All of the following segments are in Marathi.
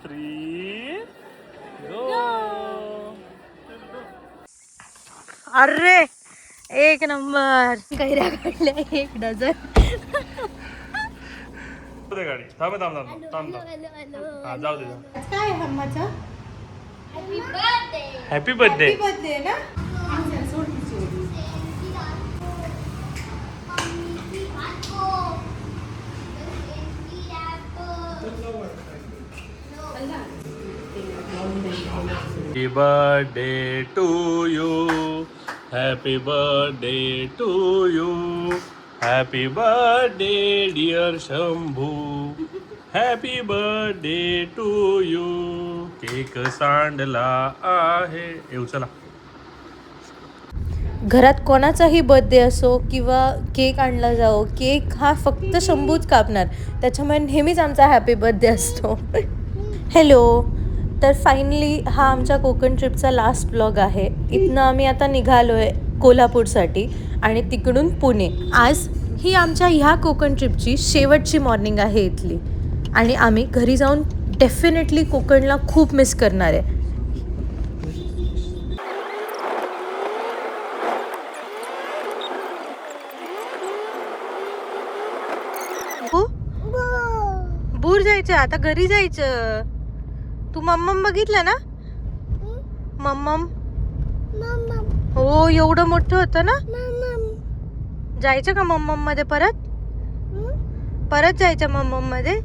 3 गो। अरे एक नंबर कैऱ्या काढल्या 1 डझन. गाडी थांब थांब थांब थांब हा जाऊ दे. काय हम्माचा हॅपी बर्थडे. बर्थडे ना. Happy birthday to you. Happy birthday to you. Happy birthday dear Shambhu. Happy birthday to you. Cake सांडला आहे. येऊ चला. घरात कोणाचाही बर्थडे असो किंवा केक आणला जाओ, केक हा फक्त शंभूच कापणार, त्याच्यामुळे नेहमीच आमचा हॅपी बर्थडे असतो. हॅलो. तर फायनली हा आमच्या कोकण ट्रिपचा लास्ट ब्लॉग आहे. इथनं आम्ही आता निघालो आहे कोल्हापूरसाठी आणि तिकडून पुणे. आज ही आमच्या ह्या कोकण ट्रिपची शेवटची मॉर्निंग आहे इथली आणि आम्ही घरी जाऊन डेफिनेटली कोकणला खूप मिस करणार आहे. दूर जायचं आता, घरी जायचं. तू मम्मम बघितलं ना? मम्मम हो एवढं मोठं होतं ना. जायचं का मम्मम मध्ये परत? परत जायचं मम्मम मध्ये.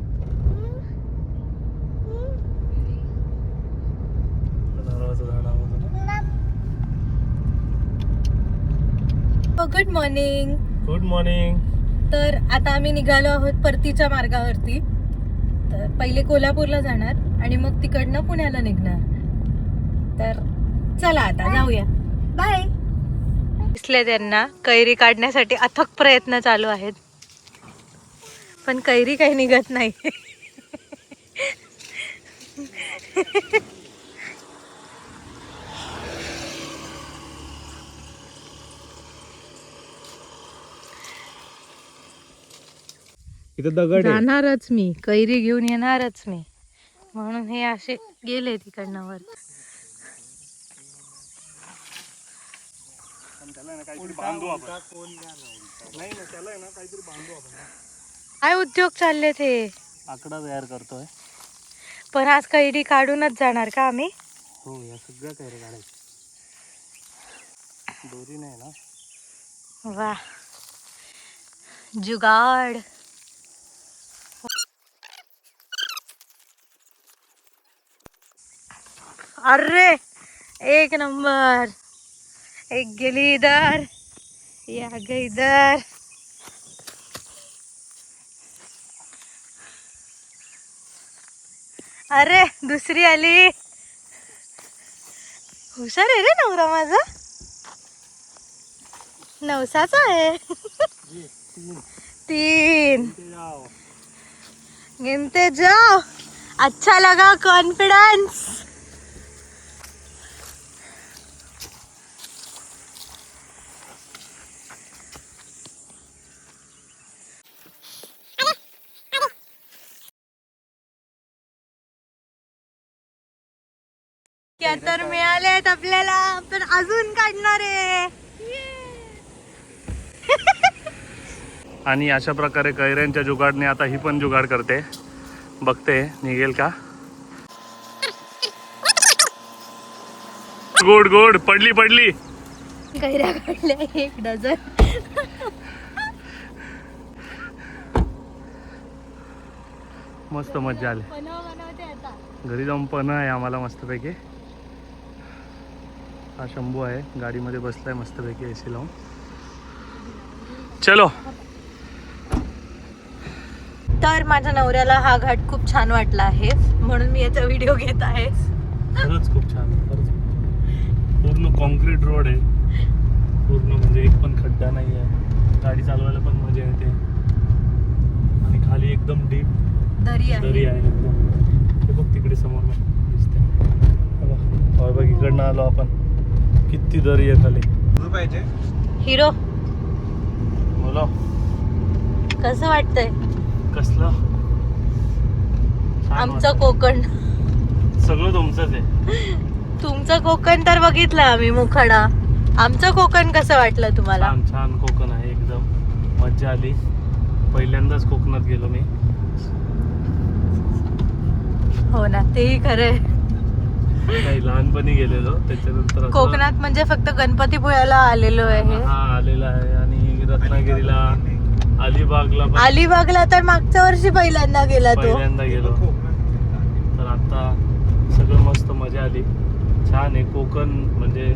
Good morning. Good morning. तर आता आम्ही निघालो आहोत परतीच्या मार्गावरती. तर पहिले कोल्हापूरला जाणार आणि मग तिकडनं पुण्याला निघणार. तर चला आता जाऊया. बाय. दिसले त्यांना कैरी काढण्यासाठी अथक प्रयत्न चालू आहेत, पण कैरी काही निघत नाही. इथे दगड जाणारच मी, कैरी घेऊन येणारच मी, म्हणून हे असे गेले तिकडनं वर. काय उद्योग चालले ते? आकडा तयार करतोय. पण आज कैरी काढूनच जाणार का आम्ही? हो, या सगळ्या कैऱ्या काढायच्या. दोरी नाही ना. वा जुगाड. अरे एक नंबर. एक गेली इधर, या गई इधर. अरे दुसरी आली. हुशार आहे रे नवरा माझा, नवसाचा आहे. 3 गिनते जाओ. अच्छा लगा कॉन्फिडेंस. क्या तर मिळाले आहेत आपल्याला, पण अजून काढणार आहे. आणि अशा प्रकारे कैऱ्यांच्या जुगाडने आता ही पण जुगाड करते. बघते निघेल का. गोड गोड पडली पडली. कैऱ्या काढल्या 1 डझन. मस्त मजा आली. घरी जाऊन पण आहे आम्हाला मस्तपैकी. हा शंभू आहे, गाडीमध्ये बसलाय मस्तपैकी एसी लावून. चलो. तर माझ्या नवऱ्याला हा घाट खूप छान वाटला आहे, म्हणून मी याचा व्हिडिओ घेत आहे. खरंच खूप छान आहे. खरंच पूर्ण कॉन्क्रीट रोड आहे. पूर्ण म्हणजे एक पण खड्डा नाही आहे. गाडी चालवायला पण मजा येते. आणि खाली एकदम डीप दरी दरी आहे एकदम. ते बघ तिकडे समोर दिसते. बघ इकडनं आलो आपण. किती दरी आहे खाली. पाहिजे हिरो. बोला कसं वाटतंय कसलं आमचं कोकण? सगळं तुमचंच आहे. तुमचं कोकण तर बघितलं आम्ही मुखाडा. आमचं कोकण कसं वाटलं तुम्हाला? छान छान कोकण आहे एकदम. मज्जा आली. पहिल्यांदाच कोकणात गेलो मी. हो ना, तेही खरंय. नाही लहानपणी गेलेलो त्याच्यानंतर असं- कोकणात म्हणजे फक्त गणपतीपुळ्याला आलेलो आहे. हा आलेला आहे आणि रत्नागिरीला अलिबागला पण अलिबागला तर मागच्या वर्षी पहिल्यांदा गेला तो. पहिल्यांदा गेलो. तर आता सगळं मस्त मजा आली. छान आहे कोकण. म्हणजे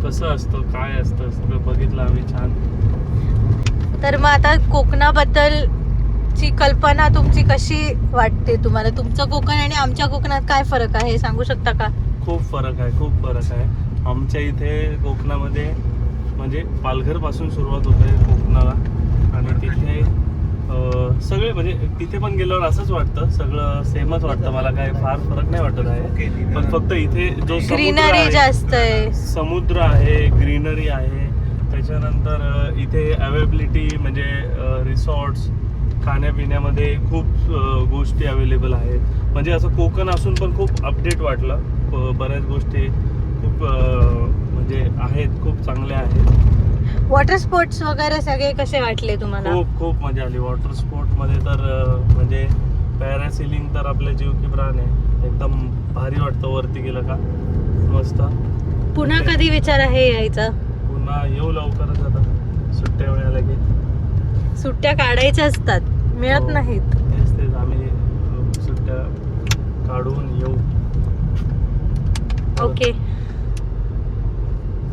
कसं असतं काय असतं सगळं बघितलं आम्ही. छान. तर मग आता कोकणाबद्दल ची कल्पना तुमची कशी वाटते तुम्हाला? तुमचं कोकण आणि आमच्या कोकणात काय फरक आहे सांगू शकता का? खूप फरक आहे. खूप फरक आहे. आमच्या इथे कोकणामध्ये म्हणजे पालघर पासून सुरुवात होते कोकणाला आणि तिथे सगळे म्हणजे तिथे पण गेल्यावर असंच वाटतं सगळं सेमच वाटतं. मला काय फार फरक नाही वाटत आहे. पण फक्त इथे जो समुद्र ग्रीनरी आहे, जास्त आहे. समुद्र आहे, ग्रीनरी आहे. त्याच्यानंतर इथे अवेलेबिलिटी म्हणजे रिसॉर्ट्स खाण्यापिण्यामध्ये खूप गोष्टी अवेलेबल आहेत. म्हणजे असं कोकण असून पण खूप अपडेट वाटलं. बऱ्याच गोष्टी खूप म्हणजे आहेत खूप चांगल्या आहेत. वॉटर स्पोर्ट्स वगैरे सगळे कसे वाटले तुम्हाला? खूप खूप मजा आली. वॉटर स्पोर्टमध्ये तर म्हणजे पॅरासिलिंग तर आपल्या जीव की प्राण आहे. एकदम भारी वाटतं वरती गेलं का. मस्त. पुन्हा कधी विचार आहे यायचा? पुन्हा येऊ लवकरच आता सुट्ट्या मिळाल्या की. सुट्ट्या काढायच्या असतात, मिळत हो. नाहीत. तेच आम्ही सुट्ट्या काढून येऊ. Okay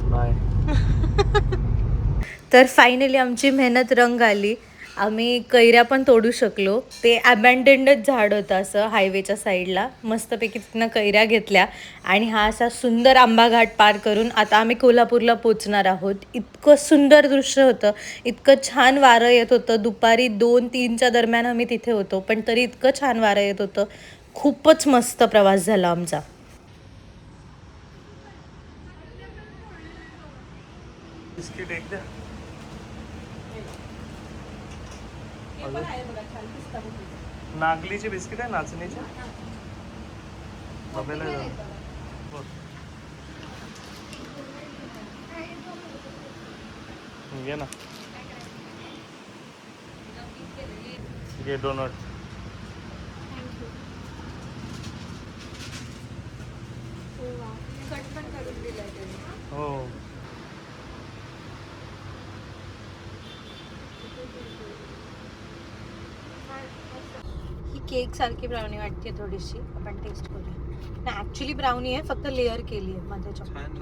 bye. तर फायनली आमची मेहनत रंग आली. आम्ही कैऱ्या पण तोडू शकलो. ते अबॅन्डन्डच झाड होतं असं हायवेच्या साईडला. मस्तपैकी तिथनं कैऱ्या घेतल्या आणि हा असा सुंदर आंबा घाट पार करून आता आम्ही कोल्हापूरला पोचणार आहोत. इतकं सुंदर दृश्य होतं. इतकं छान वारं येत होतं. दुपारी 2-3च्या दरम्यान आम्ही तिथे होतो पण तरी इतकं छान वारं येत होतं. खूपच मस्त प्रवास झाला आमचा. बिस्किट एक द्या. नागलीचे बिस्किट आहे नाचणीचे. बघायला जाऊ. बघ. घे ना. घे डोनट. हो. ही केक सारखी ब्राउनी वाटते थोडीशी. आपण टेस्ट करूया. ना ऍक्च्युली ब्राउनी आहे, फक्त लेअर केली आहे मध्ये चॉकलेट.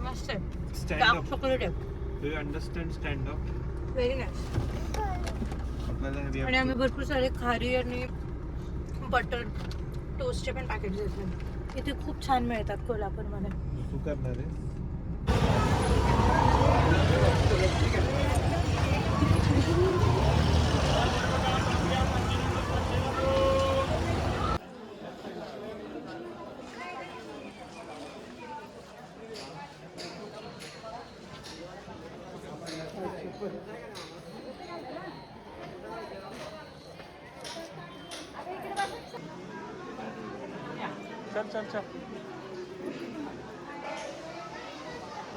मस्त आहे. डार्क चॉकलेट आहे. Do you understand stand up? Very nice. आपल्याला आणि आम्ही भरपूर सारे खारी आणि बटर टोस्टचे पण पॅकेट घेतले. इथे खूप छान मिळतात कोल्हापूरमध्ये. तू करणार आहे? चल चल चल.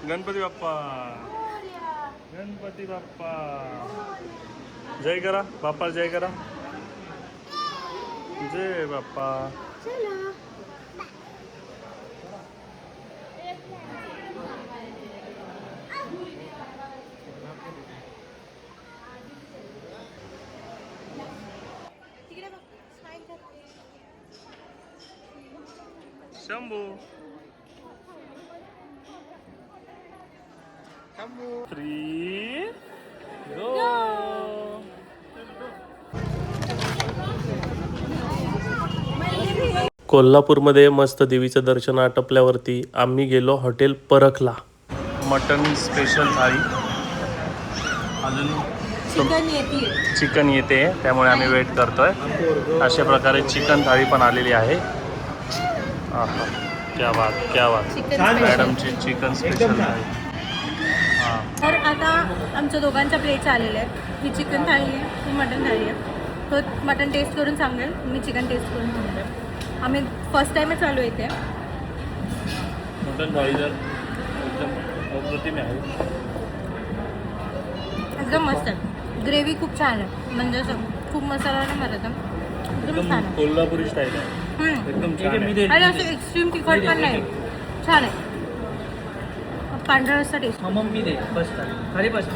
गणपती बाप्पा. गणपती बाप्पा. जय करा बाप्पा. जय करा. जय बाप्पा. शंभू. Three go. कोल्हापूरमध्ये मस्त देवीचं दर्शन आटपल्यावरती आम्ही गेलो हॉटेल परखला. मटन स्पेशल थाळी. अजून चिकन येते त्यामुळे आम्ही वेट करतोय. अशा प्रकारे चिकन थाळी पण आलेली आहे. आहा क्या बात क्या बात. मॅडमची चिकन स्पेशल थाळी. हां. तर आता आमच्या दोघांच्या प्लेट्स आलेल्या आहेत. ही चिकन थाळी आहे, ही मटन थाळी आहे. तो मटन टेस्ट करून सांगेल, मी चिकन टेस्ट करून सांगेल. आम्ही फर्स्ट टाईमच चालू इथे. मटन थाळी जर एकदम अप्रतिम आहे. एकदम मस्त आहे. ग्रेव्ही खूप छान आहे, म्हणजे असं खूप मसाला नाही मारत आहे. एकदम छान आहे. कोल्हापुरी स्टाईल आहे. एकदम छान आहे. आणि असं एक्स्ट्रीम तिखट पण नाही, छान आहे. पांढरा रस्सा टेस्ट. मम्मी दे फर्स्ट खाली फर्स्ट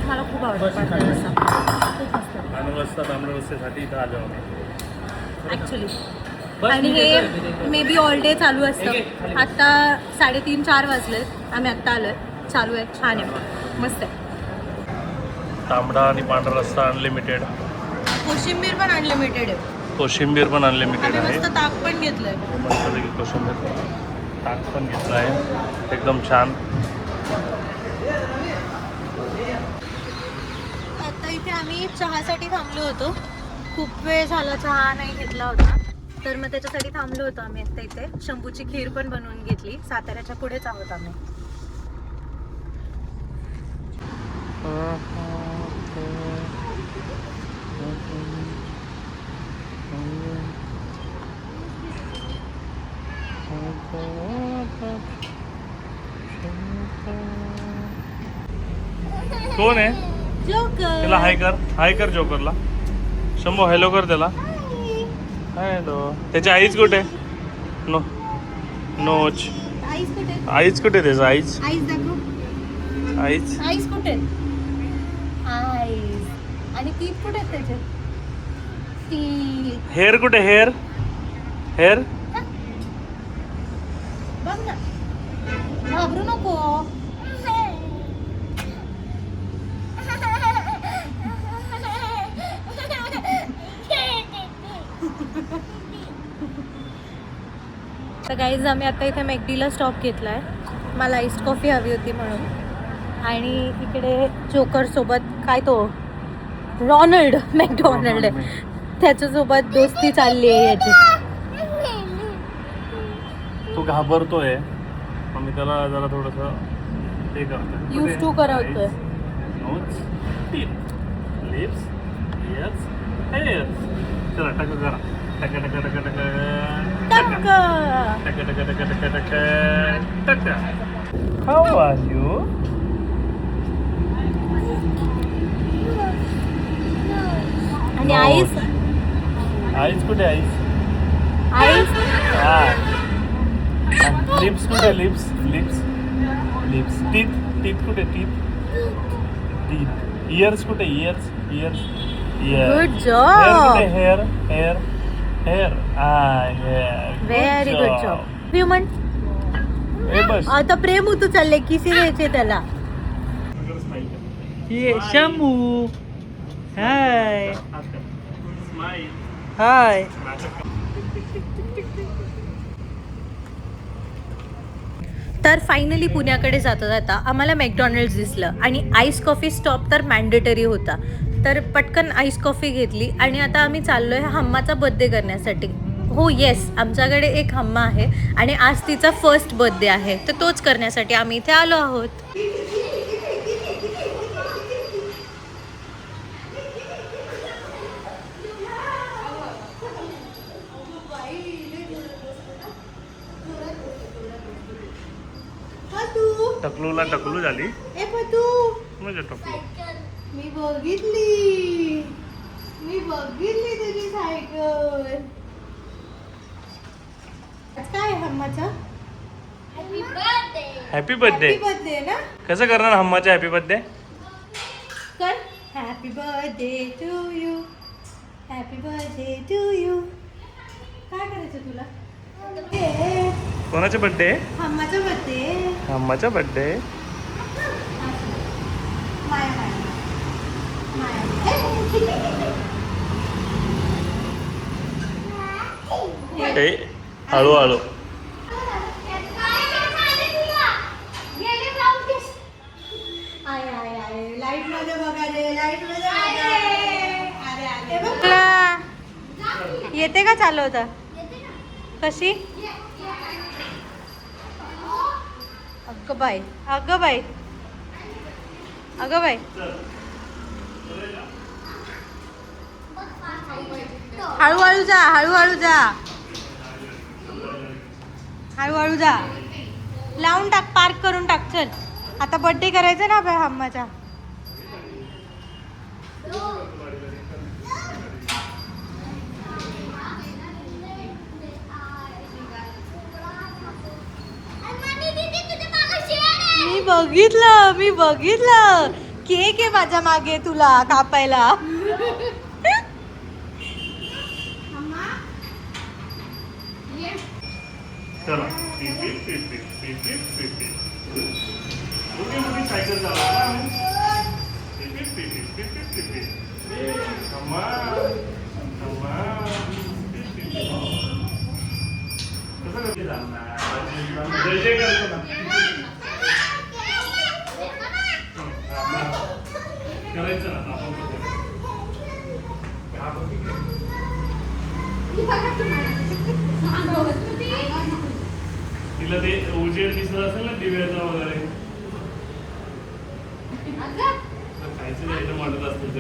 मला खूप आवडतं पांढरा रस्सा, खूप मस्त तांबडा रस्सा तांबडा रस्स्यासाठी इथं आलो आम्ही. ॲक्च्युली. आणि हे मे बी ऑल डे चालू असतं. आत्ता 3:30-4 वाजले, आम्ही आत्ता आलो आहे. चालू आहे, छान आहे, मस्त आहे. तांबडा आणि पांढरा रस्सा अनलिमिटेड. कोशिंबीर पण अनलिमिटेड आहे. कोशिंबीर पण अनलिमिटेड आम्ही आहे. मस्त ताक पण घेतलंय. मस्तपैकी कोशिंबीर ताक पण घेतलं आहे, एकदम छान. आता इथे आम्ही चहासाठी थांबलो होतो. खूप वेळ झाला चहा नाही घेतला होता, तर मग त्याच्यासाठी थांबलो होतो आम्ही. आता इथे शंभूची खीर पण बनवून घेतली. साताऱ्याच्या पुढेच आहोत आम्ही. कोण आहे? त्याला हाय कर, हाय कर जोकरला. शंभू हॅलो कर त्याला. हॅलो. त्याची आईच कुठे? नो नोच. आईस कुठे? आईच कुठे त्याचं? आईच आईस दाखव. आईच आईस कुठे? आईस. आणि तीत कुठे आहेत त्याचे? ती हेअर कुठे? हेअर हेअर बघ ना, घाबरू नको. तर गाईज आम्ही आता इथे मॅकडीला स्टॉप घेतला आहे. मला आईस्ड कॉफी हवी होती म्हणून. आणि इकडे जोकरसोबत काय तो रॉनल्ड मॅकडॉनल्ड आहे, त्याच्यासोबत दोस्ती चालली आहे याची. तो घाबरतोय, मग मी त्याला जरा थोडंसं हे करतो. यूज टू करवतोय. Nose, teeth, lips, ears, hairs. चला टक करा. टक टक टक टक टक टक्क. टक टक टक टक टक टक. How are you? आणि आईस आईज कुठे? आईज आईस हा. लिप्स कुठे? Lips lips lips. Teeth teeth कुठे? Teeth teeth. इयर्स कुठे? Ears ears ear. Good hair job. कुठे? Hair hair hair. Very good job. Human. हे बस. आता प्रेम होतो चालले, किसी द्यायचे त्याला. ये शंभू हाय स्माईल. हाय. तर फायनली पुण्याकडे जाता जाता आम्हाला मॅकडॉनल्ड्स दिसलं आणि आईस कॉफी स्टॉप तर मॅन्डेटरी होता. तर पटकन आईस कॉफी घेतली आणि आता आम्ही चाललो आहे हम्माचा बर्थडे करण्यासाठी. हो येस, आमच्याकडे एक हम्मा आहे आणि आज तिचा फर्स्ट बर्थडे आहे, तर तोच करण्यासाठी आम्ही इथे आलो आहोत. टकलूला टकलू झाली ए पतू, म्हणजे टकलू. मी बघितली तुझी सायकल. काय हम्माचा हॅपी बर्थडे. बर्थडे ना. कसं करणार हम्माच्या हॅपी बर्थडे? कर happy birthday to you, happy birthday to you. काय करायचं तुला? कोणाचा बर्थडे? हम्माचा बर्थडे. हम्माचा बर्थडे. माया माया ए हळूहळू. लाईट मध्ये बघा रे, लाईट मध्ये येते का चालवता? कशी? अगं बाई अगं बाई अगं बाई हळूहळू जा हळूहळू जा हळूहळू जा लावून टाक पार्क करून टाक चल आता बर्थडे करायचा ना बाय हम्माचा मी बघितलं केक आहे माझ्या मागे तुला कापायला चला सायकल चालवा जय जय करतो ना करायचं ना आपण तिला ते उजेड दिसत असेल ना दिव्याचा वगैरे खायचं आयटम वाटत असतील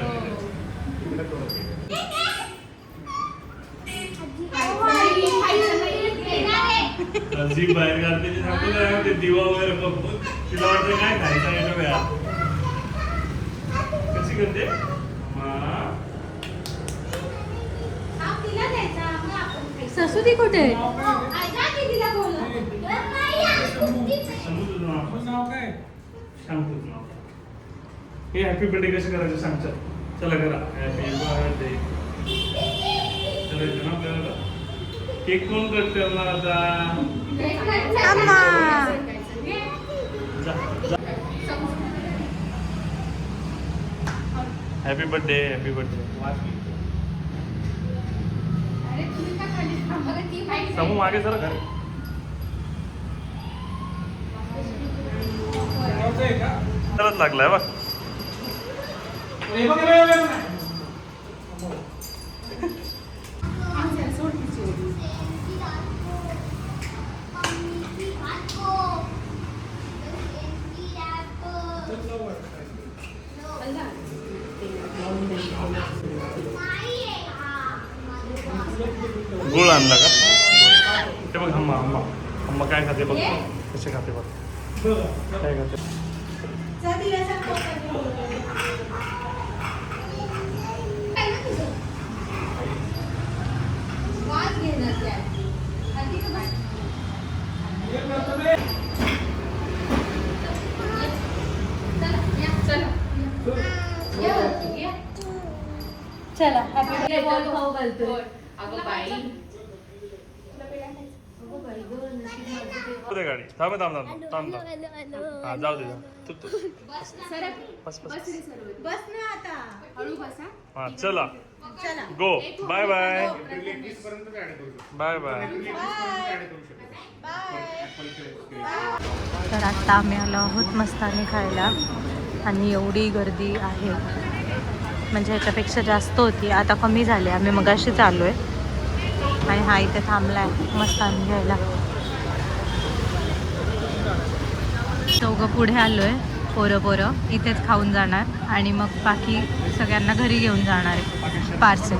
जी बाहेर काढते ते सांगतो ना ते दिवा वगैरे बघून तिला वाटतं काय खायचं आयटम या कशी करते ससुदी कुठे हे हॅपी बर्थडे कसं करायचं सांग चल चला करा हॅपी बर्थडे करायचं ना आपल्याला केक कोण करते मला आता हॅपी बर्थडे हॅपी बर्थडे समू मागे सर घरी तरच लागलाय बघ गुळ आणला का ते बघ हम्मा हम्मा हम्मा काय खाते बघ कसे खाते बघ काय खाते चला हॅपी बर्थडे बॉल खाऊ घालतोय गाडी थांब थांब थांब थांब थांब हा जाऊ दे तू बस बस बस ना आता हळू बसा हा चला चला गो बाय बाय बाय बाय तर आता आम्ही आलो आहोत मस्तानी खायला आणि एवढी गर्दी आहे म्हणजे ह्याच्यापेक्षा जास्त होती आता कमी झाली आम्ही मगाशीच आलो आहे आणि हा इथे थांबला आहे मस्तानी घ्यायला चौघं पुढे आलो आहे पोरं इथेच खाऊन जाणार आणि मग बाकी सगळ्यांना घरी घेऊन जाणार आहे पार्सल